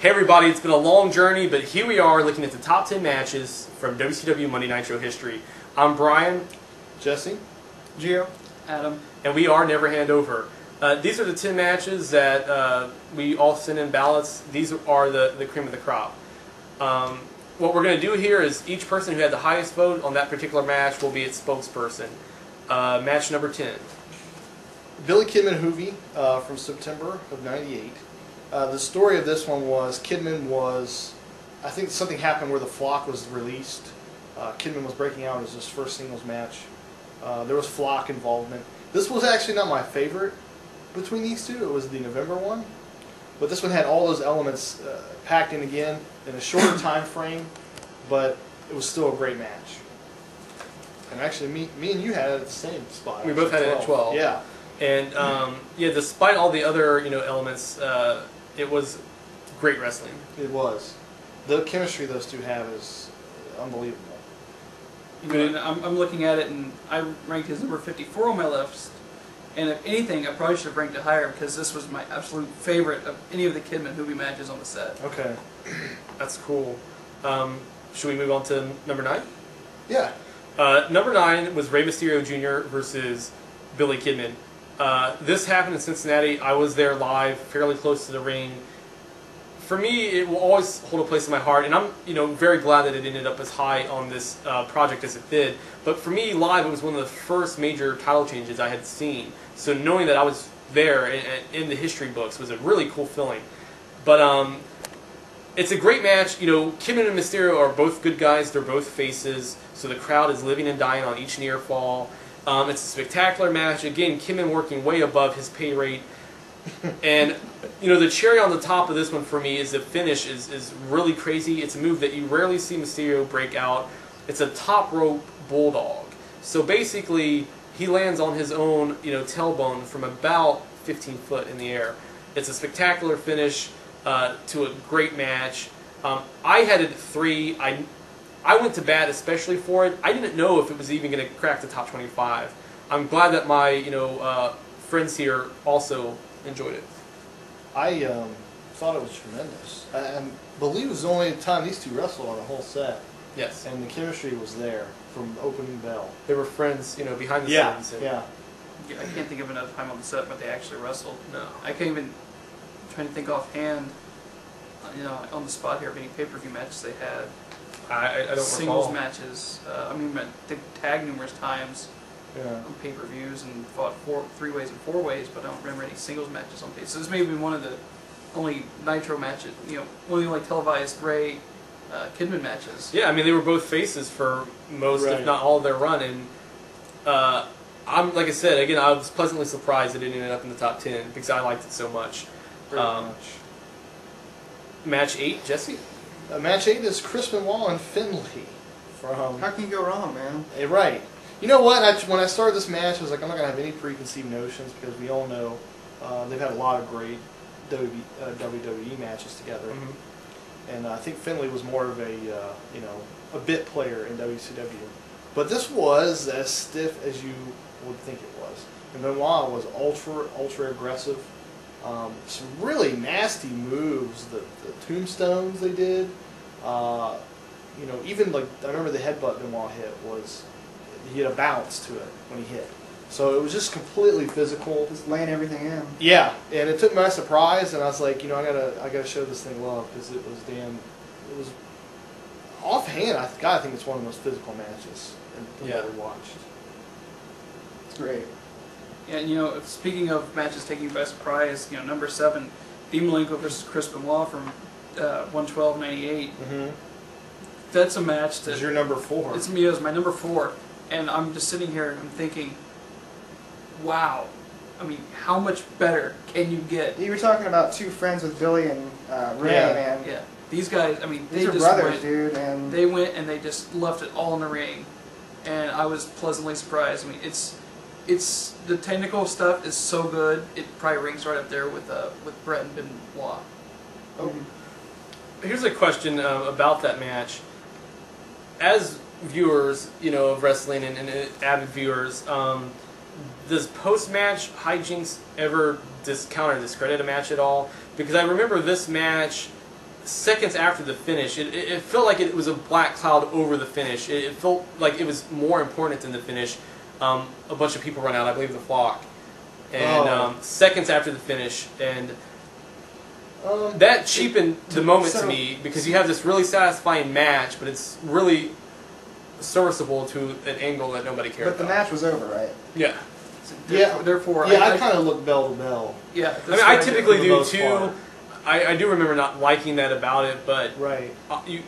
Hey everybody, it's been a long journey, but here we are looking at the top 10 matches from WCW Monday Nitro history. I'm Brian, Jesse, Gio, Adam, and we are Never Hand Over. These are the 10 matches that we all send in ballots. These are the cream of the crop. What we're going to do here is each person who had the highest vote on that particular match will be its spokesperson. Match number 10. Billy Kidman Hoovy from September of '98. The story of this one was Kidman was, I think something happened where the flock was released. Kidman was breaking out as his first singles match. There was flock involvement. This was actually not my favorite between these two. It was the November one. But this one had all those elements packed in again in a shorter time frame, but it was still a great match. And actually, me and you had it at the same spot. We both had it at 12. Yeah. And yeah, despite all the other elements, it was great wrestling. It was. The chemistry those two have is unbelievable. you know, I'm looking at it, and I ranked his number 54 on my list. And if anything, I probably should have ranked it higher because this was my absolute favorite of any of the Kidman Hoovy matches on the set. Okay. That's cool. Should we move on to number 9? Yeah. Number 9 was Rey Mysterio Jr. versus Billy Kidman. This happened in Cincinnati. I was there live, fairly close to the ring. For me, it will always hold a place in my heart, and I'm very glad that it ended up as high on this project as it did. But for me, live, it was one of the first major title changes I had seen. So knowing that I was there in the history books was a really cool feeling. But it's a great match. Kidman and Mysterio are both good guys. They're both faces. So the crowd is living and dying on each near fall. It's a spectacular match. Again, Kidman working way above his pay rate. And, the cherry on the top of this one for me is the finish is really crazy. It's a move that you rarely see Mysterio break out. It's a top rope bulldog. So basically, he lands on his own, tailbone from about 15 foot in the air. It's a spectacular finish to a great match. I had it at 3. I went to bat especially for it. I didn't know if it was even going to crack the top 25. I'm glad that my friends here also enjoyed it. I thought it was tremendous. I believe it was the only time these two wrestled on the whole set. Yes. And the chemistry was there from the opening bell. They were friends, behind the scenes. And Yeah. I can't think of another time on the set but they actually wrestled. No. I can't even trying to think offhand, on the spot here of any pay-per-view matches they had. I don't Singles recall. matches. They tagged numerous times. Yeah. On pay-per-views and fought 3 ways and 4 ways, but I don't remember any singles matches on pay. So this may be one of the only Nitro matches, one of the only televised Ray Kidman matches. Yeah, they were both faces for most, if not all, of their run, and I'm like I said again, I was pleasantly surprised that it ended up in the top 10 because I liked it so much. Match 8, Jesse. Match 8 is Chris Benoit and Finlay from. how can you go wrong, man? Right. You know what? When I started this match, I was like, I'm not going to have any preconceived notions because we all know they've had a lot of great WWE matches together. Mm-hmm. And I think Finlay was more of a bit player in WCW. But this was as stiff as you would think it was. And Benoit was ultra aggressive. Some really nasty moves. The tombstones they did. Even like I remember the headbutt Benoit hit was. He had a bounce to it when he hit. So it was just completely physical. Just laying everything in. Yeah, and it took me by surprise, and I was like, I gotta show this thing love because it was offhand. I think it's one of the most physical matches that we watched. It's great. Yeah, and speaking of matches taking you by surprise, number 7, Dean Malenko versus Chris Benoit from 112-98. Mm-hmm. That's a match that It's your number 4. It's me as my number 4. And I'm just sitting here and I'm thinking, wow, how much better can you get? You were talking about 2 friends with Billy and Ray, man. Yeah, these guys, they These are just brothers, went, dude. And they went and they just left it all in the ring, and I was pleasantly surprised. It's the technical stuff is so good. It probably ranks right up there with Brett and Benoit. Oh. Here's a question about that match. As viewers, of wrestling and avid viewers, does post-match hijinks ever discount or discredit a match at all? Because I remember this match seconds after the finish, it felt like it was a black cloud over the finish. It felt like it was more important than the finish. A bunch of people run out, I believe the flock. And seconds after the finish, and that cheapened the moment to me, because you have this really satisfying match, but it's really serviceable to an angle that nobody cared about. But the match was over, right? Yeah. Therefore, I kind of look bell to bell. Yeah. I mean, I typically for the do most too. part. I do remember not liking that about it, but Right. you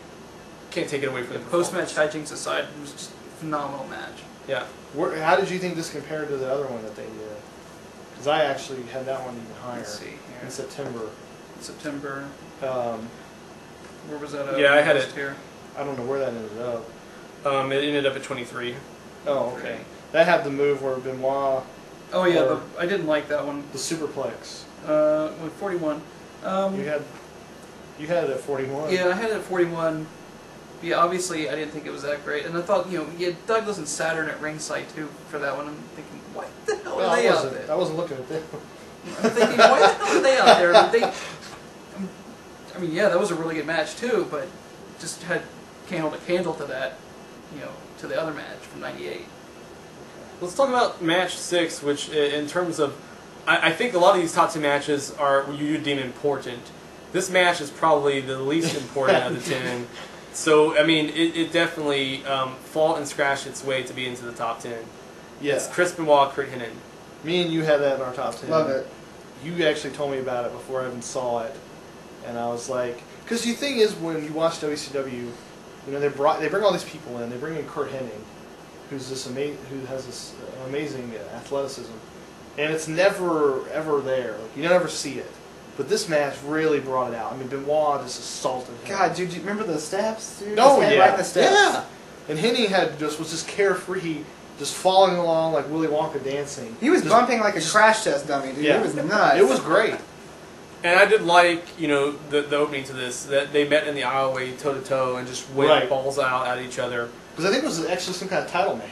can't take it away from the Post-match performance. hijinks aside, it was just a phenomenal match. Yeah. How did you think this compared to the other one that they did? Because I actually had that one even higher. Let's see here. In September. September. Um, Where was that? Yeah, I had it here. I don't know where that ended up. It ended up at 23. Oh, okay. That had the move where Benoit, Oh yeah, I didn't like that one. the superplex. With 41. You had it at 41. Yeah, I had it at 41. Yeah, obviously I didn't think it was that great, and I thought, you had Douglas and Saturn at ringside too for that one. I'm thinking, what the hell Well, are they out I there? wasn't looking at them. I'm thinking, why the hell are they out there? But I mean, yeah, that was a really good match too, but just had candle to candle to that, to the other match from '98. Let's talk about match 6, which in terms of, I think a lot of these top 10 matches are you deem important. This match is probably the least important of the 10. So, I mean, it definitely fought and scratched its way to be into the top 10. Yeah. It's Chris Benoit, Kurt Hennig. Me and you had that in our top 10. Love it. You actually told me about it before I even saw it. And I was like, because the thing is, when you watch WCW, they bring all these people in. They bring in Kurt Hennig, who has this amazing athleticism, and it's never ever there. Like, you never see it. But this match really brought it out. I mean, Benoit just assaulted him. God, dude, do you remember the steps? Dude? Oh, This man yeah. right in the steps. Yeah. And Hennig was just carefree, just following along like Willy Wonka dancing. He was Just- bumping like a crash test dummy, dude. Yeah. He was nuts. It was great. And I did like, the opening to this, that they met in the aisleway toe-to-toe and just went Right. balls out at each other. Because I think it was actually some kind of title match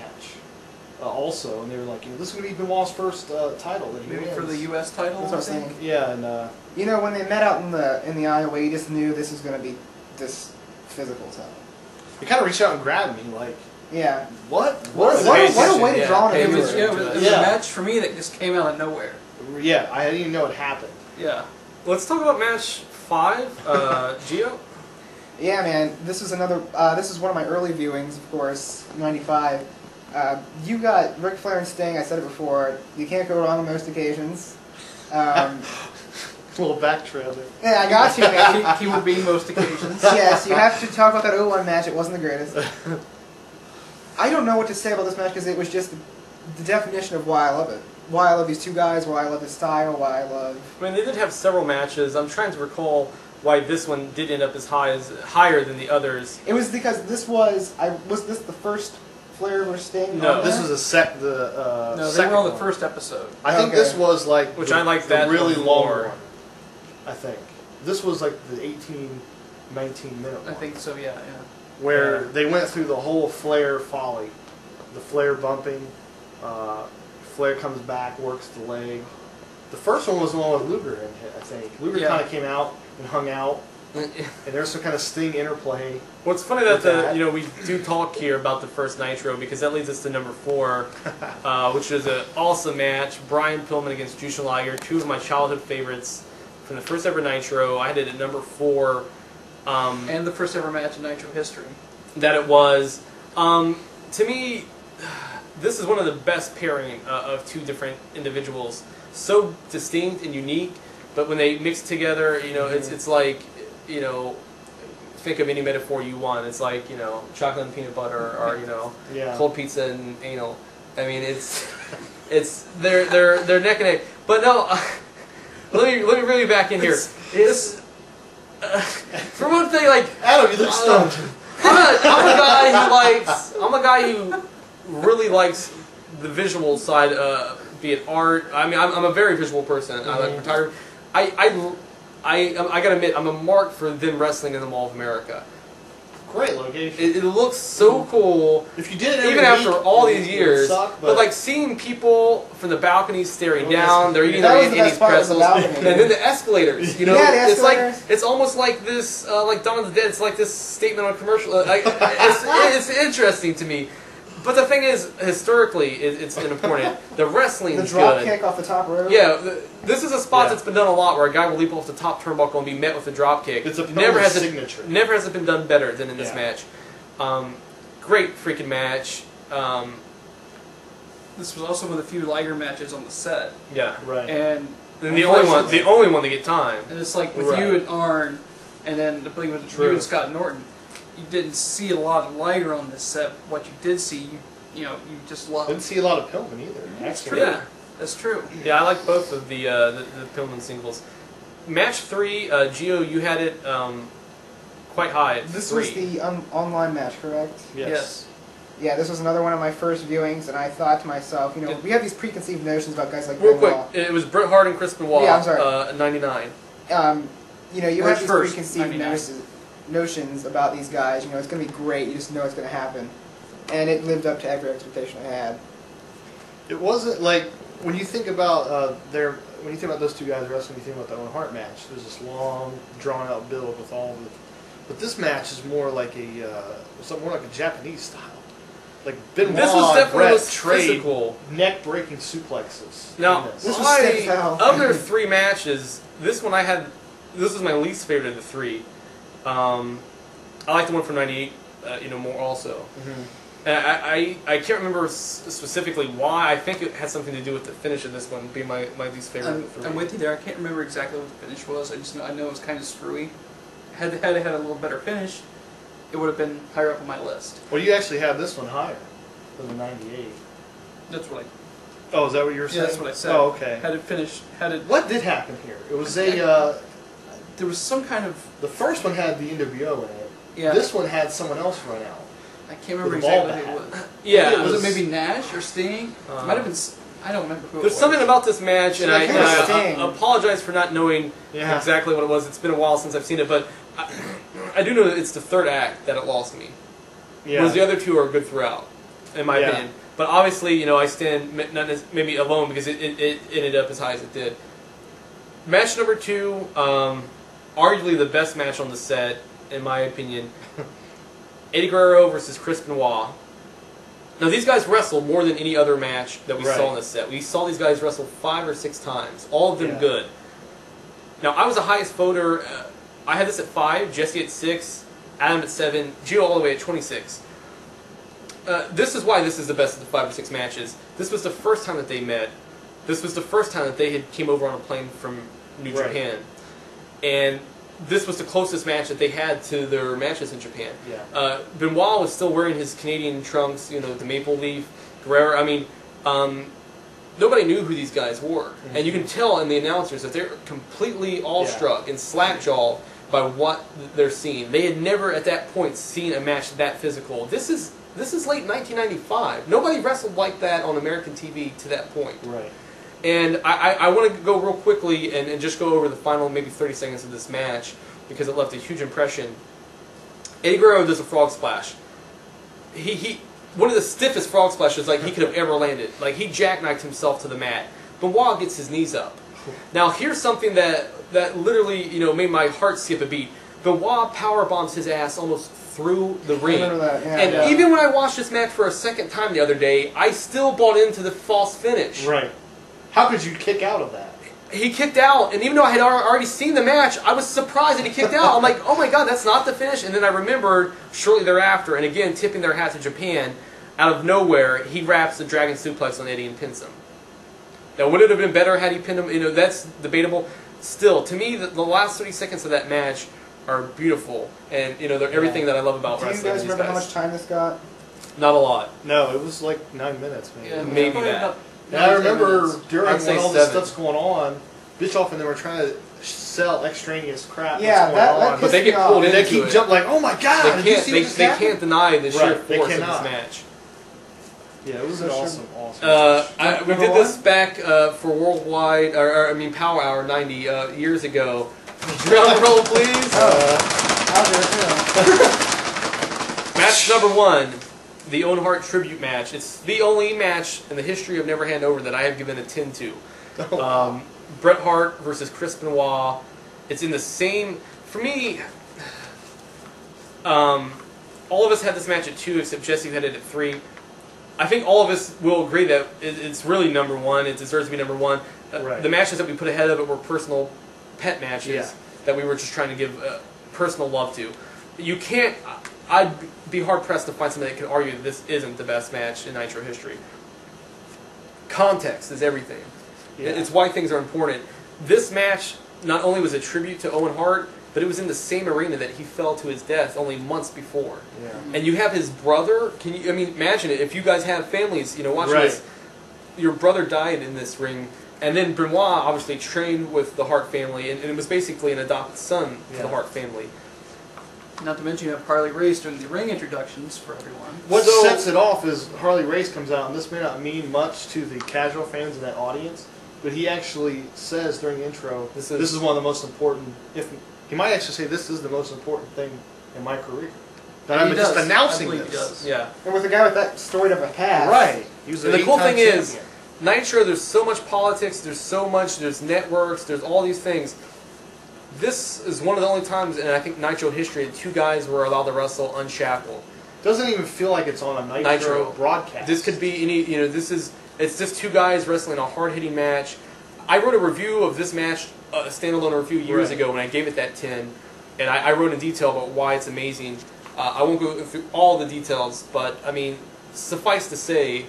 also. And they were like, this is going to be Benoit's first title that he Maybe wins. for the U.S. title. That's what I I was think. saying. Yeah, and When they met out in the Iowa, you just knew this was going to be this physical title. he kind of reached out and grabbed me, like, Yeah. what? What is a this? way to Yeah. draw an It was, attention. yeah, it was Yeah. a match for me that just came out of nowhere. Yeah, I didn't even know it happened. Yeah. Let's talk about match 5, Gio. Yeah, man. This is another. This is one of my early viewings, of course, '95. You got Ric Flair and Sting. I said it before. You can't go wrong on most occasions. A little backtrail there. Yeah, I got you, man. He will be most occasions. Yes, you have to talk about that 0-1 match. It wasn't the greatest. I don't know what to say about this match because it was just the definition of why I love it. Why I love these two guys, why I love his style, why I love... I mean, they did have several matches. I'm trying to recall why this one did end up higher than the others. It was because this was... Was this the first Flair versus Sting? No. on This there? was the No, they second were on the one. first episode. I think Okay. this was like Which the, I like the that really one long more. one. I think this was like the 18, 19 minute one. I think so. Yeah. where Yeah. they went through the whole Flair folly, the Flair bumping. Flair comes back, works the leg. The first one was the one with Luger in it, I think. Luger Yeah. kind of came out and hung out, and there's some kind of Sting interplay. Well, it's funny that With we do talk here about the first Nitro, because that leads us to number 4, which is an awesome match. Brian Pillman against Jushin Liger, 2 of my childhood favorites from the first ever Nitro. I had it at number 4. And the first ever match in Nitro history. That it was. To me, this is one of the best pairing of 2 different individuals. So distinct and unique, but when they mix together, it's like, think of any metaphor you want. It's like, chocolate and peanut butter, or Yeah. cold pizza and anal. I mean, they're neck and neck. But no, let me bring you back in here. For one thing, like, Adam, you look stoned. I'm a guy who really likes the visual side, be it art. I mean, I'm a very visual person. I like photography. I gotta admit, I'm a mark for them wrestling in the Mall of America. great location. It looks so cool. If you did it every Even after week, all it these would years, suck, but like seeing people from the balconies staring Oh, down, they're eating That their was the Andy's best part, was the pretzels, balcony. and then the escalators. You know, Yeah, the it's like escalators. it's almost like this, like Dawn of the Dead. It's like this statement on a commercial. It's interesting to me. But the thing is, historically, it's important. The wrestling's The drop good. kick off the top rope. Yeah, this is a spot Yeah. that's been done a lot, where a guy will leap off the top turnbuckle and be met with a drop kick. It's a never has signature. Never has it been done better than in this Yeah. match. Great freaking match. This was also one of the few Liger matches on the set, Yeah, Right. and the only one to get time. it's like with Right. you and Arn, and then I believe with you True. and Scott Norton, you didn't see a lot of Liger on this set. What you did see, you just loved. Didn't see a lot of Pillman either. That's Actually. true. Yeah. That's true. Yeah, I like both of the Pillman singles. Match 3, Gio, you had it quite high at This 3. was the online match, correct? Yes. Yeah, this was another one of my first viewings, and I thought to myself, we have these preconceived notions about guys like Real quick, Benoit. it was Bret Hart and Chris Benoit, Yeah, I'm sorry. 99. You March have these 1st, preconceived 99. notions about these guys. It's going to be great. You just know it's going to happen, and it lived up to every expectation I had. It wasn't like when you think about when you think about those two guys wrestling, you think about the Owen Hart match. There's this long, drawn-out build with all the. But this match is more like more like a Japanese style. Like Benoit This was and definitely Bret was trade physical. neck-breaking suplexes. Now, in this. This was stiff as hell. of their 3 matches, this one this was my least favorite of the 3. I like the one from 98, more also. Mhm. And I can't remember specifically why. I think it had something to do with the finish of this one being my least favorite of the 3. I'm with you there. I can't remember exactly what the finish was. I know it was kind of screwy. Had it had a little better finish, it would have been higher up on my list. Well, you actually have this one higher than the 98. That's what I. Oh, is that what you were Yeah, saying? that's what I said. Oh, okay. Had it finished. Had it. What did happen here? It was There was some kind of. the first one had the NWO in it. Yeah. This one had someone else run out. I can't remember With a ball exactly who it was. Yeah, Was it maybe Nash or Sting? Uh, Might have been. I don't remember who. There's it was. something about this match, and Like, I Sting. apologize for not knowing Yeah. exactly what it was. It's been a while since I've seen it, but I do know that it's the 3rd act that it lost me. Yeah. Whereas the other 2 are good throughout, in my Yeah. opinion. But obviously, I stand maybe alone because it ended up as high as it did. Match number 2, arguably the best match on the set, in my opinion. Eddie Guerrero versus Chris Benoit. Now, these guys wrestled more than any other match that we Right. saw on this set. We saw these guys wrestle 5 or 6 times, all of them Yeah. good. Now, I was the highest voter. I had this at 5, Jesse at 6, Adam at 7, Gio all the way at 26. This is why this is the best of the 5 or 6 matches. This was the first time that they met. This was the first time that they had came over on a plane from New Right. Japan. And this was the closest match that they had to their matches in Japan. Yeah. Benoit was still wearing his Canadian trunks, the maple leaf. Guerrero, nobody knew who these guys were. And you can tell in the announcers that they're completely awestruck and slack-jawed by what they're seeing. They had never at that point seen a match that physical. This is late 1995. Nobody wrestled like that on American TV to that point. Right. And I want to go real quickly and just go over the final maybe 30 seconds of this match because it left a huge impression. Eddie Guerrero does a frog splash. He one of the stiffest frog splashes like he could have ever landed. Like he jackknifed himself to the mat. Benoit gets his knees up. Now here's something that literally made my heart skip a beat. Benoit power bombs his ass almost through the ring. remember that, yeah. And Yeah. even when I watched this match for a second time the other day, I still bought into the false finish. Right. How could you kick out of that? He kicked out, and even though I had already seen the match, I was surprised that he kicked out. I'm like, oh my god, that's not the finish. And then I remembered shortly thereafter, and again, tipping their hat to Japan, out of nowhere, he wraps the Dragon Suplex on Eddie and pins him. Now, would it have been better had he pinned him? That's debatable. Still, to me, the last 30 seconds of that match are beautiful, and they're everything that I love about Do you wrestling. guys These remember how guys. much time this got? Not a lot. No, it was like 9 minutes, maybe. Yeah, Maybe probably that. about And I 9 remember minutes. during I'd say when all this 7. stuff's going on, Bischoff and them were trying to sell extraneous crap Yeah, that's that going on. But they get pissed me pulled off. and they into keep it. jumping like, oh my god, They did you can't. see what just They happened? can't deny the sheer Right, they force of this cannot. match. Yeah, it was an awesome match. We Number did this back for Worldwide, Power Hour 90 years ago. Drum roll, please. I'll do it too. Match number 1, the Owen Hart tribute match. It's the only match in the history of Never Hand Over that I have given a 10 to. Bret Hart versus Chris Benoit. It's in the same... For me, all of us had this match at 2, except Jesse had it at 3. I think all of us will agree that it's really number 1. It deserves to be number 1. Right. The matches that we put ahead of it were personal pet matches that we were just trying to give personal love to. You can't... I'd be hard-pressed to find somebody that could argue that this isn't the best match in Nitro history. Context is everything. Yeah. It's why things are important. This match not only was a tribute to Owen Hart, but it was in the same arena that he fell to his death only months before. Yeah. And you have his brother. Can you? I mean, imagine it. If you guys have families, watching this, your brother died in this ring, and then Benoit obviously trained with the Hart family, and it was basically an adopted son to the Hart family. Not to mention you have Harley Race doing the ring introductions for everyone. What sets it off is Harley Race comes out, and this may not mean much to the casual fans in that audience, but he actually says during the intro, this is one of the most important, he might actually say this is the most important thing in my career. That I'm just announcing this. He does. Yeah. And with a guy with that storied of a past. Right. He was And the cool thing is, Nitro, there's so much politics, there's networks, there's all these things. This is one of the only times in, I think, Nitro history that 2 guys were allowed to wrestle unshackled. Doesn't even feel like it's on a Nitro broadcast. This could be any, it's just 2 guys wrestling a hard-hitting match. I wrote a review of this match, a standalone review years ago, when I gave it that 10, and I wrote in detail about why it's amazing. I won't go through all the details, but, I mean, suffice to say,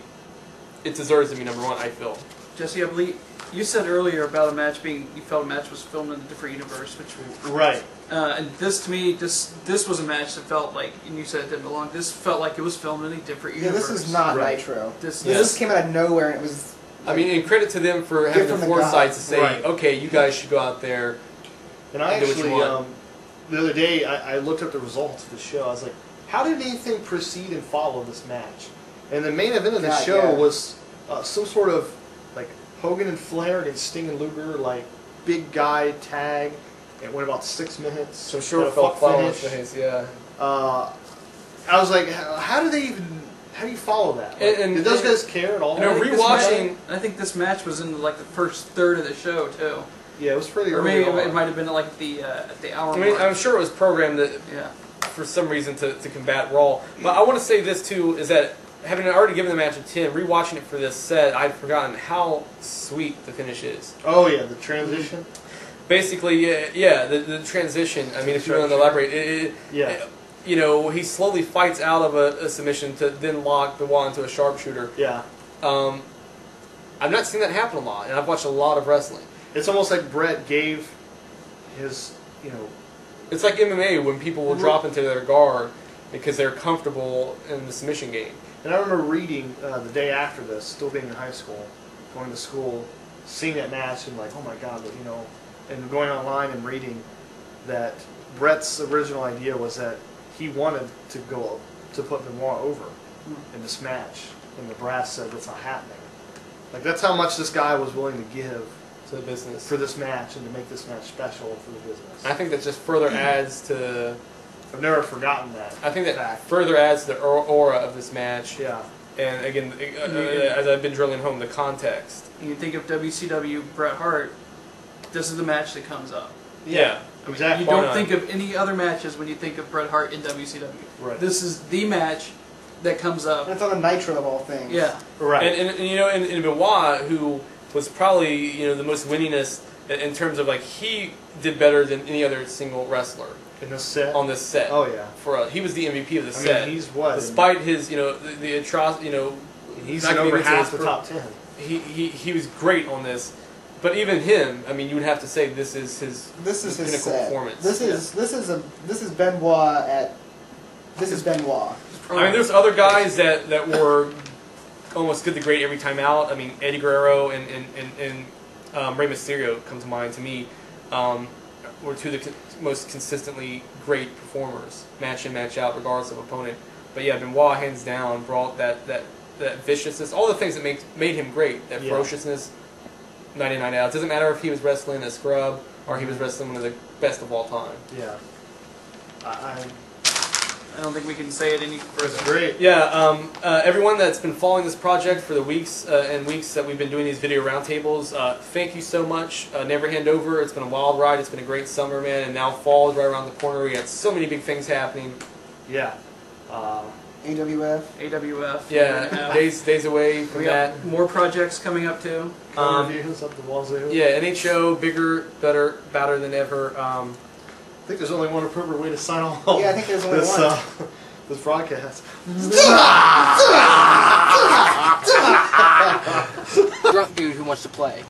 it deserves to be number 1, I feel. Jesse, I believe you said earlier about a match you felt a match was filmed in a different universe, which right. And this to me, this was a match that felt like, and you said it didn't belong. This felt like it was filmed in a different universe. Yeah, this is not Nitro. This came out of nowhere, and it was. I mean, and credit to them for having the foresight to say, okay, you guys should go out there. And I actually, the other day, I looked up the results of the show. I was like, how did anything precede and follow this match? And the main event of the show was some sort of like Hogan and Flair against Sting and Luger, like big guy tag. It went about 6 minutes. So sure, finish. Yeah. I was like, how do you follow that? Like, did those guys care at all? Rewatching, I think this match was in like the first third of the show too. Yeah, it was pretty early. Or maybe it might have been like the hour. I mean, I'm sure it was programmed that for some reason to combat Raw. But I want to say this too, is that having already given the match a 10, rewatching it for this set, I'd forgotten how sweet the finish is. Oh yeah, the transition. Basically, the transition. I mean, if you want to elaborate, he slowly fights out of a submission to then lock the wall into a sharpshooter. Yeah. I've not seen that happen a lot, and I've watched a lot of wrestling. It's almost like Bret gave his, It's like MMA when people will drop into their guard because they're comfortable in the submission game. And I remember reading the day after this, still being in high school, going to school, seeing that match and like, oh my God, and going online and reading that Bret's original idea was that he wanted to put Benoit over in this match, and the brass said that's not happening. Like that's how much this guy was willing to give to the business for this match and to make this match special for the business. I think that just further adds to. I've never forgotten that. I think that further adds to the aura of this match. Yeah. And again, as I've been drilling home, the context. You think of WCW Bret Hart, this is the match that comes up. Yeah. Exactly. You don't think of any other matches when you think of Bret Hart in WCW. Right. This is the match that comes up. And it's on the Nitro of all things. Yeah. Right. And Benoit, who was probably the most winningest in terms of like he did better than any other single wrestler in this set. On this set. Oh yeah. He was the MVP of the set. I mean, he's what? Despite his the atrocity, he's in over half the top 10. He was great on this. But even him, I mean, you would have to say this is his pinnacle performance. This is Benoit Benoit. I mean, there's other guys that were almost good to great every time out. I mean, Eddie Guerrero and Rey Mysterio come to mind to me. Were 2 of the most consistently great performers, match in, match out, regardless of opponent. But yeah, Benoit hands down brought that viciousness, all the things that made him great. That ferociousness. 99 out. It doesn't matter if he was wrestling a scrub or he was wrestling one of the best of all time. Yeah. I don't think we can say it any further. That's great. Yeah, everyone that's been following this project for the weeks and weeks that we've been doing these video roundtables, thank you so much. Never Hand Over. It's been a wild ride. It's been a great summer, man. And now fall is right around the corner. We got so many big things happening. Yeah. AWF. AWF. Yeah, days away from We that. got more projects coming up too. Reviews up the wazoo. Yeah, NHO, bigger, better, badder than ever. I think there's only one appropriate way to sign off. Yeah, I think there's only this, one. This broadcast. Drunk dude who wants to play.